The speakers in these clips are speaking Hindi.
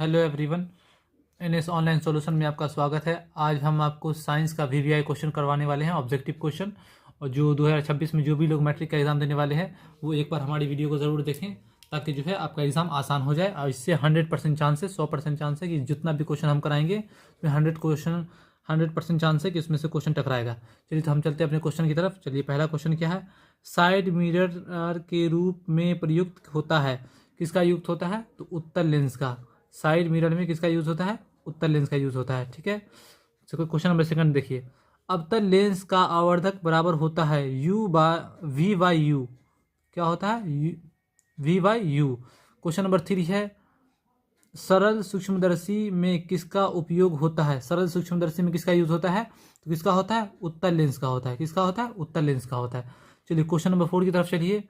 हेलो एवरीवन, इन इस ऑनलाइन सॉल्यूशन में आपका स्वागत है। आज हम आपको साइंस का वीवीआई क्वेश्चन करवाने वाले हैं, ऑब्जेक्टिव क्वेश्चन। और जो 2026 में जो भी लोग मैट्रिक का एग्ज़ाम देने वाले हैं वो एक बार हमारी वीडियो को ज़रूर देखें, ताकि जो है आपका एग्ज़ाम आसान हो जाए। और इससे 100% चांस है, 100% चांस है कि जितना भी क्वेश्चन हम कराएंगे उसमें 100% चांस है कि उसमें से क्वेश्चन टकराएगा। चलिए तो हम चलते हैं अपने क्वेश्चन की तरफ। चलिए, पहला क्वेश्चन क्या है? साइड मिरर के रूप में प्रयुक्त होता है। किसका युक्त होता है? तो उत्तल लेंस का। साइड मिरर में किसका यूज होता है? उत्तल लेंस का यूज होता है। ठीक है, क्वेश्चन नंबर सेकंड देखिए। अवतल लेंस का आवर्धक बराबर होता है वी बाई यू। क्या होता है? V by U. Question number 3 है, सरल सूक्ष्मदर्शी में किसका उपयोग होता है? सरल सूक्ष्मदर्शी में किसका यूज होता है? तो किसका होता है? उत्तल लेंस का होता है। किसका होता है? उत्तल लेंस का होता है। चलिए क्वेश्चन नंबर 4 की तरफ चलिए।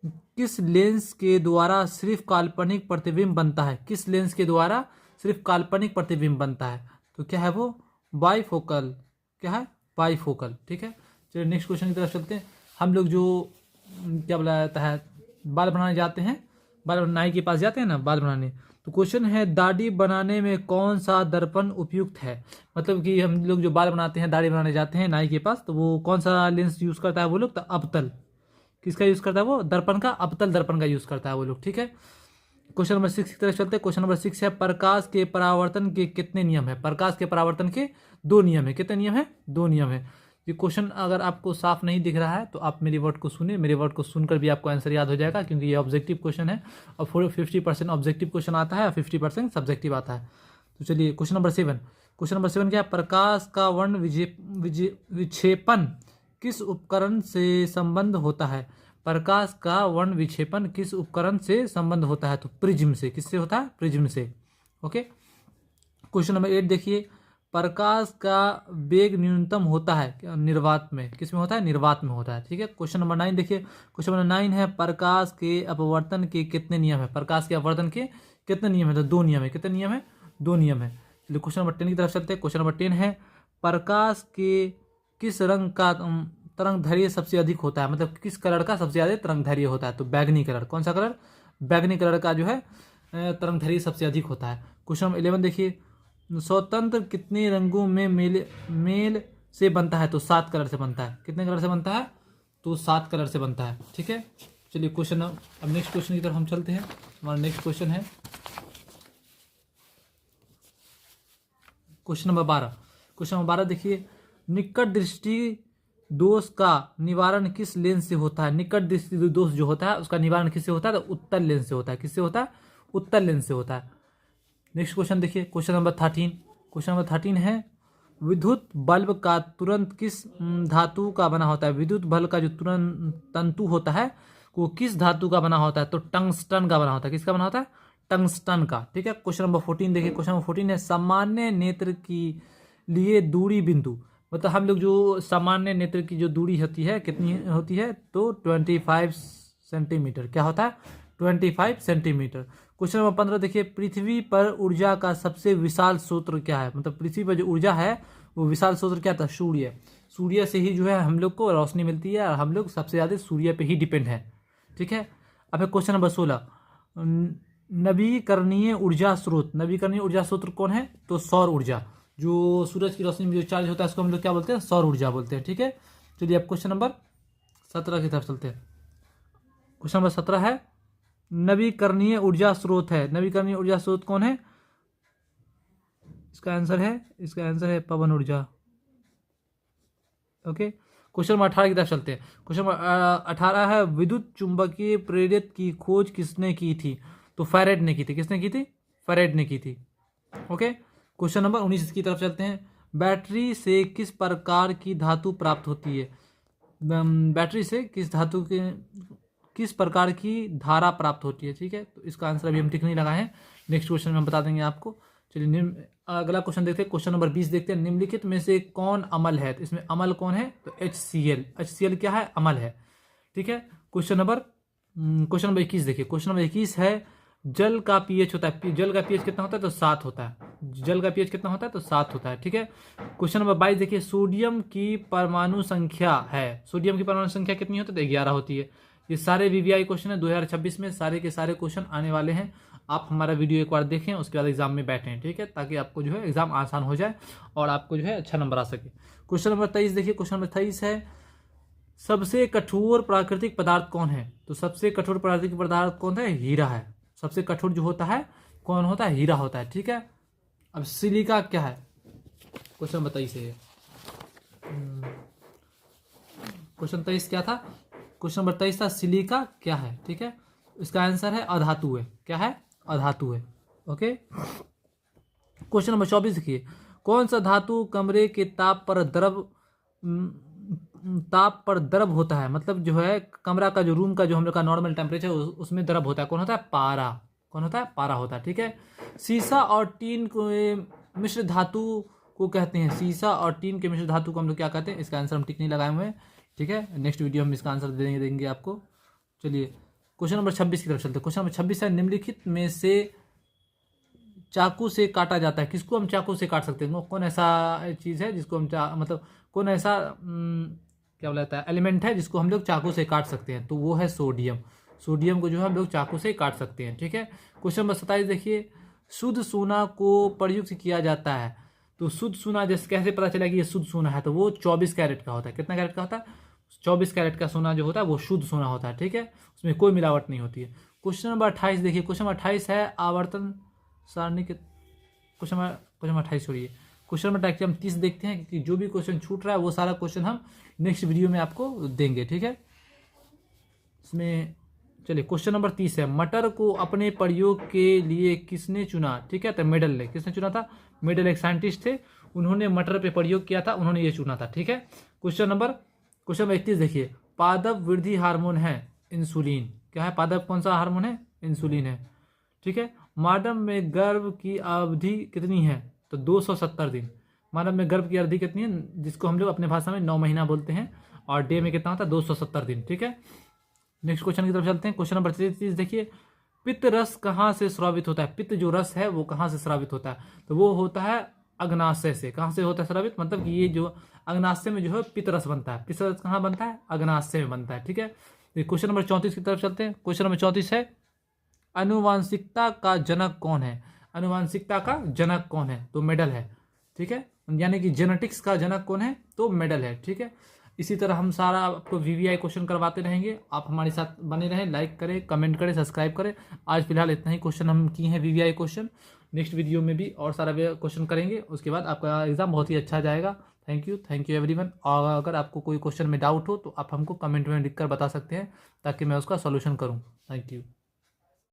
किस लेंस के द्वारा सिर्फ काल्पनिक प्रतिबिंब बनता है? किस लेंस के द्वारा सिर्फ काल्पनिक प्रतिबिंब बनता है? तो क्या है वो? बाइफोकल। क्या है? बाइफोकल। ठीक है, चलिए नेक्स्ट क्वेश्चन की तरफ चलते हैं। हम लोग जो क्या बोला जाता है, बाल बनाने जाते हैं, बाल नाई के पास जाते हैं ना बाल बनाने। तो क्वेश्चन है, दाढ़ी बनाने में कौन सा दर्पण उपयुक्त है? मतलब कि हम लोग जो बाल बनाते हैं, दाढ़ी बनाने जाते हैं नाई के पास, तो वो कौन सा लेंस यूज करता है वो लोग? तो अवतल। किसका यूज करता है वो? दर्पण का, अवतल दर्पण का यूज करता है वो लोग। ठीक है, क्वेश्चन नंबर 6 की तरफ चलते हैं। क्वेश्चन नंबर 6 है, प्रकाश के परावर्तन के कितने नियम है? प्रकाश के परावर्तन के 2 नियम है। कितने नियम है? 2 नियम है। ये क्वेश्चन अगर आपको साफ नहीं दिख रहा है तो आप मेरी वर्ड को सुनिए। मेरे वर्ड को सुनकर भी आपको आंसर याद हो जाएगा, क्योंकि ये ऑब्जेक्टिव क्वेश्चन है और 50% ऑब्जेक्टिव क्वेश्चन आता है और 50% सब्जेक्टिव आता है। तो चलिए क्वेश्चन नंबर 7। क्वेश्चन नंबर 7 क्या है? प्रकाश का वर्ण विक्षेपण किस उपकरण से संबंध होता है? प्रकाश का वर्ण विक्षेपण किस उपकरण से संबंध होता है? तो प्रिज्म से। किससे होता है? प्रिज्म से। ओके, क्वेश्चन नंबर 8 देखिए। प्रकाश का वेग न्यूनतम होता है निर्वात में। किस में होता है? निर्वात में होता है। ठीक है, क्वेश्चन नंबर 9 देखिए। क्वेश्चन नंबर 9 है, प्रकाश के अपवर्तन के कितने नियम है? प्रकाश के अपवर्तन के कितने नियम है? तो 2 नियम है। कितने नियम है? 2 नियम है। चलिए क्वेश्चन नंबर 10 की तरफ चलते हैं। क्वेश्चन नंबर 10 है, प्रकाश के किस रंग का तरंग धैर्य सबसे अधिक होता है? मतलब किस कलर का सबसे ज्यादा तरंग धैर्य होता है? तो बैगनी कलर। कौन सा कलर? बैगनी कलर का जो है तरंग धैर्य सबसे अधिक होता है। क्वेश्चन नंबर 11 देखिए। स्वतंत्र कितने रंगों में मेल से बनता है? तो 7 कलर से बनता है। कितने कलर से बनता है? तो 7 कलर से बनता है। ठीक है, चलिए क्वेश्चन अब नेक्स्ट क्वेश्चन की तरफ हम चलते हैं। हमारा नेक्स्ट क्वेश्चन है क्वेश्चन नंबर 12। क्वेश्चन नंबर 12 देखिए। निकट दृष्टि दोष का निवारण किस लेंस से होता है? निकट दृष्टि दोष जो होता है उसका निवारण किससे होता है? तो उत्तल लेंस से होता है। किससे होता है? उत्तल लेंस से होता है। नेक्स्ट क्वेश्चन देखिए, क्वेश्चन नंबर 13। क्वेश्चन नंबर 13 है, विद्युत बल्ब का तुरंत किस धातु का बना होता है? विद्युत बल्ब का जो तुरंत तंतु होता है वो किस धातु का बना होता है? तो टंगस्टन का बना होता है। किसका बना होता है? टंगस्टन का। ठीक है, क्वेश्चन नंबर 14 देखिए। क्वेश्चन नंबर 14 है, सामान्य नेत्र की लिए दूरी बिंदु। मतलब हम लोग जो सामान्य नेत्र की जो दूरी होती है कितनी होती है? तो 25 सेंटीमीटर। क्या होता है? 25 सेंटीमीटर। क्वेश्चन नंबर 15 देखिए। पृथ्वी पर ऊर्जा का सबसे विशाल स्रोत क्या है? मतलब पृथ्वी पर जो ऊर्जा है वो विशाल स्रोत क्या था? सूर्य। सूर्य से ही जो है हम लोग को रोशनी मिलती है और हम लोग सबसे ज़्यादा सूर्य पे ही डिपेंड है। ठीक है, अब क्वेश्चन नंबर 16। नवीकरणीय ऊर्जा स्रोत। नवीकरणीय ऊर्जा स्रोत कौन है? तो सौर ऊर्जा। जो सूरज की रोशनी में जो चार्ज होता है उसको हम लोग क्या बोलते हैं? सौर ऊर्जा बोलते हैं। ठीक है, चलिए अब क्वेश्चन नंबर 17 की तरफ चलते हैं। क्वेश्चन नंबर 17 है, नवीकरणीय ऊर्जा स्रोत है। नवीकरणीय ऊर्जा स्रोत कौन है? इसका आंसर है पवन ऊर्जा। ओके, क्वेश्चन नंबर 18 की तरफ चलते हैं। क्वेश्चन नंबर 18 है, विद्युत चुंबकीय प्रेरित की खोज किसने की थी? तो फैरेड ने की थी। किसने की थी? फैरेड ने की थी। ओके, क्वेश्चन नंबर 19 की तरफ चलते हैं। बैटरी से किस प्रकार की धातु प्राप्त होती है? बैटरी से किस प्रकार की धारा प्राप्त होती है? ठीक है, तो इसका आंसर अभी हम टिक नहीं लगाए हैं, नेक्स्ट क्वेश्चन में हम बता देंगे आपको। चलिए अगला क्वेश्चन देखते हैं। क्वेश्चन नंबर 20 देखते हैं। निम्नलिखित में से कौन अम्ल है? तो इसमें अम्ल कौन है? तो HCl। HCl क्या है? अम्ल है। ठीक है, क्वेश्चन नंबर 21 देखिए। क्वेश्चन नंबर 21 है, जल का पीएच होता है। जल का पीएच कितना होता है? तो 7 होता है। जल का पीएच कितना होता है? तो 7 होता है। ठीक है, क्वेश्चन नंबर 22 देखिए। सोडियम की परमाणु संख्या है। सोडियम की परमाणु संख्या कितनी होती है? तो 11 होती है। ये सारे वीवीआई क्वेश्चन है 2026 में, सारे के सारे क्वेश्चन आने वाले हैं आप हमारा वीडियो एक बार देखें, उसके बाद एग्जाम में बैठें, ठीक है, ताकि आपको जो है एग्जाम आसान हो जाए और आपको जो है अच्छा नंबर आ सके। क्वेश्चन नंबर 23 देखिए, क्वेश्चन नंबर 23 है सबसे कठोर प्राकृतिक पदार्थ कौन है? तो सबसे कठोर प्राकृतिक पदार्थ कौन है? हीरा है। सबसे कठोर जो होता है कौन होता है? हीरा होता है, ठीक है। अब सिलिका क्या है? क्वेश्चन नंबर 23 है। क्वेश्चन 23 क्या था? क्वेश्चन नंबर 23 था सिलिका क्या है, ठीक है। इसका आंसर है अधातु है। क्या है? अधातु है। ओके। क्वेश्चन नंबर 24 देखिए, कौन सा धातु कमरे के ताप पर द्रव होता है? मतलब जो है कमरा का जो रूम का जो हम लोग का नॉर्मल टेम्परेचर उसमें द्रव होता है। कौन होता है? पारा। कौन होता है? पारा होता है, ठीक है। सीसा और टीन को मिश्र धातु को कहते हैं। सीसा और टीन के मिश्र धातु को हम लोग क्या कहते हैं? इसका आंसर हम टिक नहीं लगाए हुए हैं, ठीक है। नेक्स्ट वीडियो हम इसका आंसर देंगे आपको। चलिए क्वेश्चन नंबर 26 की तरफ चलते हैं। क्वेश्चन नंबर 26 है निम्नलिखित में से चाकू से काटा जाता है। किसको हम चाकू से काट सकते हैं? कौन ऐसा चीज़ है जिसको हम मतलब कौन ऐसा क्या बोला जाता है एलिमेंट है जिसको हम लोग चाकू से काट सकते हैं? तो वो है सोडियम। सोडियम को जो है हम लोग चाकू से काट सकते हैं, ठीक है। क्वेश्चन नंबर 27 देखिए, शुद्ध सोना को प्रयुक्त किया जाता है। तो शुद्ध सोना जैसे कैसे पता चला कि ये शुद्ध सोना है? तो वो 24 कैरेट का होता है। कितना कैरेट का होता है? 24 कैरेट का सोना जो होता है वो शुद्ध सोना होता है, ठीक है। उसमें कोई मिलावट नहीं होती है। क्वेश्चन नंबर 28 देखिए, क्वेश्चन नंबर 28 है आवर्तन सारणी के क्वेश्चन नंबर 28 छोड़िए, क्वेश्चन नंबर हम 30 देखते हैं, क्योंकि जो भी क्वेश्चन छूट रहा है वो सारा क्वेश्चन हम नेक्स्ट वीडियो में आपको देंगे, ठीक है। इसमें चलिए क्वेश्चन नंबर 30 है, मटर को अपने प्रयोग के लिए किसने चुना? ठीक है, तो मेडल ने। किसने चुना था? मेडल एक साइंटिस्ट थे, उन्होंने मटर पे प्रयोग किया था, उन्होंने ये चुना था, ठीक है। क्वेश्चन नंबर 31 देखिए, पादप वृद्धि हार्मोन है इंसुलिन। क्या है? पादप कौन सा हार्मोन है? इंसुलिन है, ठीक है। मानव में गर्भ की अवधि कितनी है? तो 270 दिन। मानव में गर्भ की अवधि कितनी है, जिसको हम लोग अपने भाषा में 9 महीना बोलते हैं, और डे में कितना होता है? 270 दिन, ठीक है। नेक्स्ट क्वेश्चन की तरफ चलते हैं। क्वेश्चन नंबर 33 देखिए, पित्त रस कहाँ से स्रावित होता है? पित्त जो रस है वो कहाँ से स्रावित होता है? तो वो होता है अग्नाशय से। कहाँ से होता है स्रावित? मतलब कि ये जो अग्नाशय में जो है पित्त रस बनता है। पित्त रस कहाँ बनता है? अग्नाशय में बनता है, ठीक है। क्वेश्चन नंबर 34 की तरफ चलते हैं। क्वेश्चन नंबर 34 है, अनुवांशिकता का जनक कौन है? अनुवांशिकता का जनक कौन है? तो मेडल है, ठीक है। यानी कि जेनेटिक्स का जनक कौन है? तो मेडल है, ठीक है। इसी तरह हम सारा आपको वीवीआई क्वेश्चन करवाते रहेंगे। आप हमारे साथ बने रहें, लाइक करें, कमेंट करें, सब्सक्राइब करें। आज फिलहाल इतना ही क्वेश्चन हम किए हैं वीवीआई क्वेश्चन। नेक्स्ट वीडियो में भी और सारा क्वेश्चन करेंगे, उसके बाद आपका एग्जाम बहुत ही अच्छा जाएगा। Thank you everyone. और अगर आपको कोई क्वेश्चन में डाउट हो तो आप हमको कमेंट में लिखकर बता सकते हैं, ताकि मैं उसका सॉल्यूशन करूँ। Thank you.